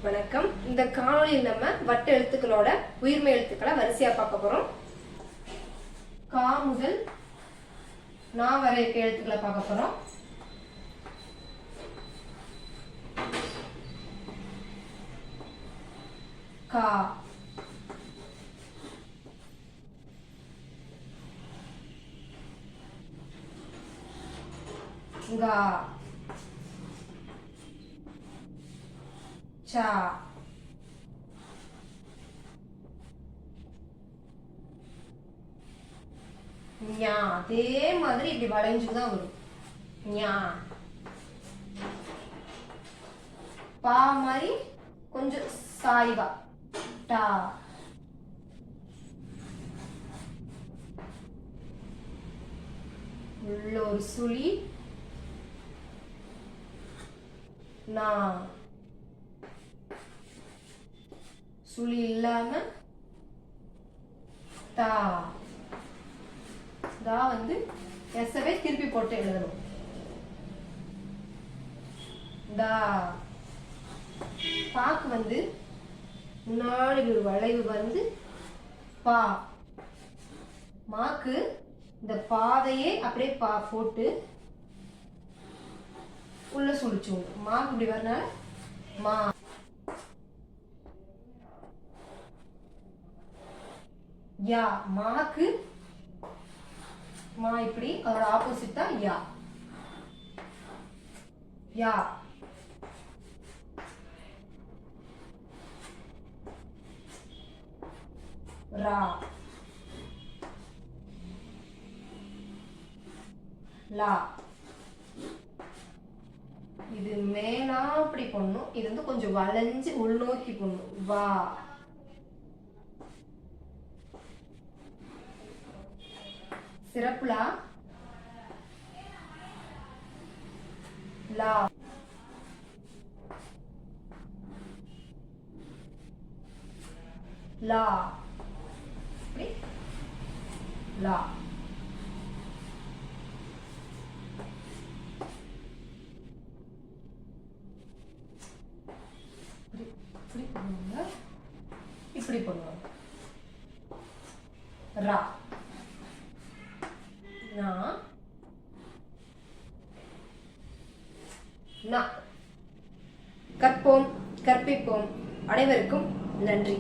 வணக்கம். இந்த காணொளியில் நம்ம வட்ட எழுத்துக்களோட உயிர்மை எழுத்துக்களை வரிசையா பார்க்க போறோம். கா முதல் நா வரை இருக்க எழுத்துக்களை பார்க்க போறோம். கா, கா, சா, ஞா. அதே மாதிரி இப்படி வளைஞ்சுதான் வரும். ஞா. பா மாதிரி கொஞ்சம் சாய்வா. டா. உள்ள ஒரு சுழி. நா. சுழி இல்லாம தா. தா வந்து எஸ்ஸவே திருப்பி போட்டு எழுதணும். தா. பாக்கு வந்து முன்னாடி ஒரு வளைவு வந்து பா. மாக்கு இந்த பாதையே அப்படியே பா போட்டு உள்ள சுழிச்சு மாக்கு இப்படி வரனால மா. யா. மாக்கு மா இப்படி, அதோட ஆப்போசிட் தான் யா. யா. ரா. லா. இது மேலா அப்படி பண்ணும், இது வந்து கொஞ்சம் வளைஞ்சு உள்நோக்கி பண்ணும். வா. சிறப்புலா. லா. லா. லா. இப்படி பண்ணுவாங்க, இப்படி பண்ணுவாங்க. ரா. நா. நா. கற்போம், கற்பிப்போம். அனைவருக்கும் நன்றி.